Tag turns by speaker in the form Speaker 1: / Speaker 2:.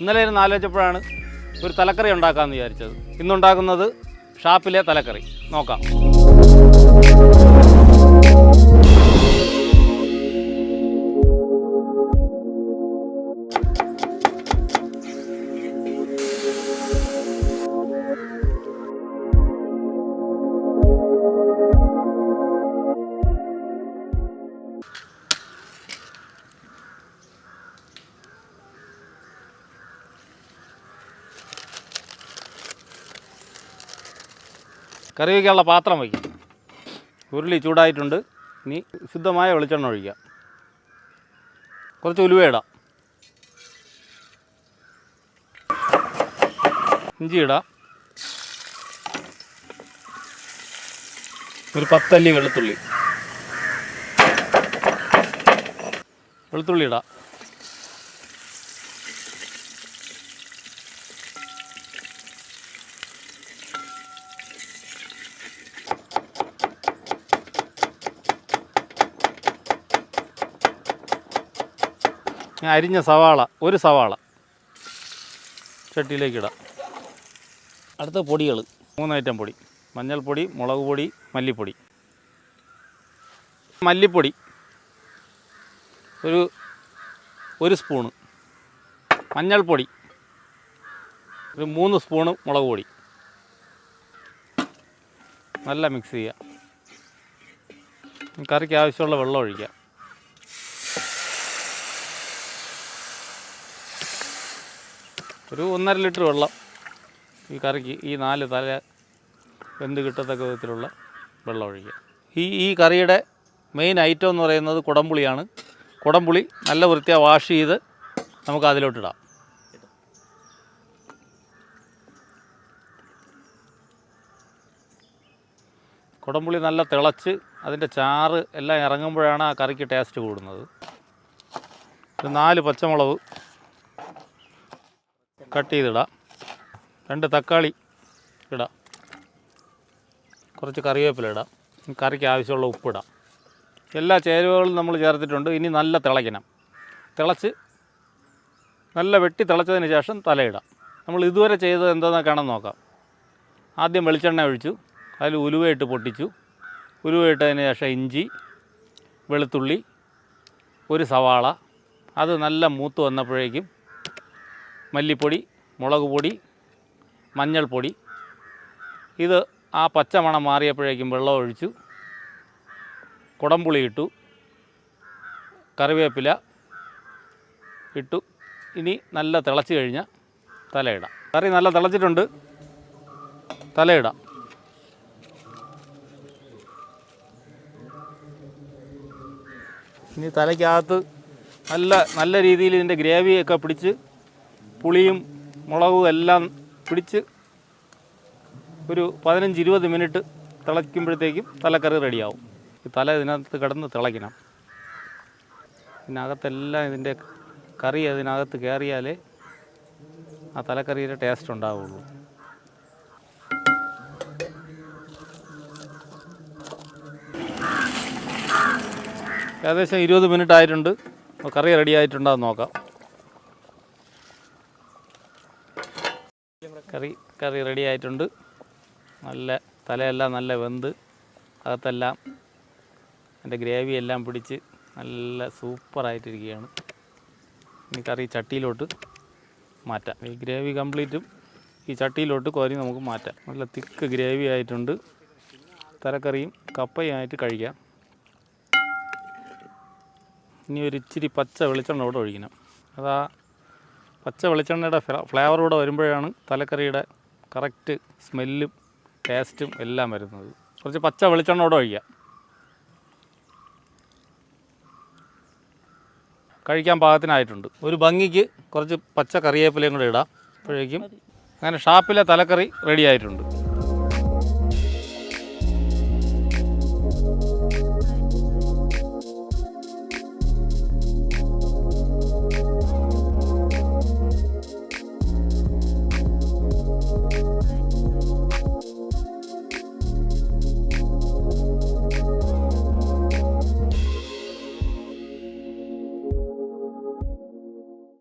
Speaker 1: ഇന്നലെ ഇരുന്ന് ആലോചിച്ചപ്പോഴാണ് ഒരു തലക്കറി ഉണ്ടാക്കാമെന്ന് വിചാരിച്ചത്. ഇന്നുണ്ടാക്കുന്നത് ഷാപ്പിലെ തലക്കറി. നോക്കാം. കറി വയ്ക്കാനുള്ള പാത്രം വയ്ക്കാം. ഉരുളി ചൂടായിട്ടുണ്ട്. ഇനി ശുദ്ധമായ വെളിച്ചെണ്ണ ഒഴിക്കാം. കുറച്ച് ഉലുവ ഇടാം. ഇഞ്ചി ഇടാം. ഒരു 10 അല്ലി വെളുത്തുള്ളി ഇടാം. അരിഞ്ഞ സവാള, ഒരു സവാള ചട്ടിയിലേക്ക് ഇടാം. അടുത്ത പൊടികൾ 3 ഐറ്റം പൊടി: മഞ്ഞൾപ്പൊടി, മുളക് പൊടി, മല്ലിപ്പൊടി. മല്ലിപ്പൊടി ഒരു സ്പൂണ്, മഞ്ഞൾപ്പൊടി ഒരു 3 സ്പൂണ്, മുളക് പൊടി. നല്ല മിക്സ് ചെയ്യുക. കറിക്ക് ആവശ്യമുള്ള വെള്ളം ഒഴിക്കുക. ഒരു 1.5 ലിറ്റർ വെള്ളം ഈ കറിക്ക്, ഈ 4 തല വെന്ത് കിട്ടത്തക്ക വിധത്തിലുള്ള വെള്ളം ഒഴിക്കുക. ഈ കറിയുടെ മെയിൻ ഐറ്റം എന്ന് പറയുന്നത് കുടംപുളിയാണ്. കുടംപുളി നല്ല വൃത്തിയായി വാഷ് ചെയ്ത് നമുക്ക് അതിലോട്ടിടാം. കുടംപുളി നല്ല തിളച്ച് അതിൻ്റെ ചാറ് എല്ലാം ഇറങ്ങുമ്പോഴാണ് ആ കറിക്ക് ടേസ്റ്റ് കൂടുന്നത്. ഒരു 4 പച്ചമുളക് കട്ട് ചെയ്തിടാം. 2 തക്കാളി ഇടാം. കുറച്ച് കറിവേപ്പില ഇടാം. കറിക്ക് ആവശ്യമുള്ള ഉപ്പിടാം. എല്ലാ ചേരുവകളും നമ്മൾ ചേർത്തിട്ടുണ്ട്. ഇനി നല്ല തിളയ്ക്കണം. നല്ല വെട്ടി തിളച്ചതിന് ശേഷം തലയിടാം. നമ്മൾ ഇതുവരെ ചെയ്തത് എന്താണെന്നൊക്കെയാണെന്ന് നോക്കാം. ആദ്യം വെളിച്ചെണ്ണ ഒഴിച്ചു, അതിൽ ഉലുവയിട്ട് പൊട്ടിച്ചു. ഉലുവയിട്ടതിന് ശേഷം ഇഞ്ചി, വെളുത്തുള്ളി, ഒരു സവാള. അത് നല്ല മൂത്ത് വന്നപ്പോഴേക്കും മല്ലിപ്പൊടി, മുളക് പൊടി, മഞ്ഞൾപ്പൊടി. ഇത് ആ പച്ചമണം മാറിയപ്പോഴേക്കും വെള്ളം ഒഴിച്ചു. കുടംപുളി ഇട്ടു, കറിവേപ്പില ഇട്ടു. ഇനി നല്ല തിളച്ച് കഴിഞ്ഞാൽ തലയിടാം. കറി നല്ല തിളച്ചിട്ടുണ്ട്. തലയിടാം. ഇനി തലയ്ക്കകത്ത് നല്ല രീതിയിൽ ഇതിൻ്റെ ഗ്രേവിയൊക്കെ പിടിച്ച്, പുളിയും മുളകും എല്ലാം പിടിച്ച് ഒരു 15-20 മിനിറ്റ് തിളയ്ക്കുമ്പോഴത്തേക്കും തലക്കറി റെഡിയാവും. ഈ തല ഇതിനകത്ത് കിടന്ന് തിളയ്ക്കണം. ഇതിനകത്തെല്ലാം ഇതിൻ്റെ കറി അതിനകത്ത് കയറിയാലേ ആ തലക്കറിയുടെ ടേസ്റ്റ് ഉണ്ടാവുള്ളൂ. ഏകദേശം 20 മിനിറ്റ് ആയിട്ടുണ്ട്. കറി റെഡി ആയിട്ടുണ്ടെന്ന് നോക്കാം. കറി റെഡി ആയിട്ടുണ്ട്. നല്ല തലയെല്ലാം നല്ല വെന്ത് അകത്തെല്ലാം അതിൻ്റെ ഗ്രേവി എല്ലാം പിടിച്ച് നല്ല സൂപ്പറായിട്ടിരിക്കുകയാണ്. ഇനി കറി ചട്ടിയിലോട്ട് മാറ്റാം. ഈ ഗ്രേവി കംപ്ലീറ്റും ഈ ചട്ടിയിലോട്ട് കോരി നമുക്ക് മാറ്റാം. നല്ല തിക്ക് ഗ്രേവി ആയിട്ടുണ്ട്. തലക്കറിയും കപ്പയുമായിട്ട് കഴിക്കാം. ഇനി ഒരു ഇച്ചിരി പച്ച വെളിച്ചെണ്ണ കൂടെ ഒഴിക്കണം. അതാ പച്ച വെളിച്ചെണ്ണയുടെ ഫ്ലേവറൂടെ വരുമ്പോഴാണ് തലക്കറിയുടെ കറക്റ്റ് സ്മെല്ലും ടേസ്റ്റും എല്ലാം വരുന്നത്. കുറച്ച് പച്ച വെളിച്ചെണ്ണ കൂടെ ഒഴിക്കാം. കഴിക്കാൻ പാകത്തിനായിട്ടുണ്ട്. ഒരു ഭംഗിക്ക് കുറച്ച് പച്ച കറിവേപ്പിലയും കൂടെ ഇടാം. അപ്പോഴേക്കും അങ്ങനെ ഷാപ്പിലെ തലക്കറി റെഡി ആയിട്ടുണ്ട്.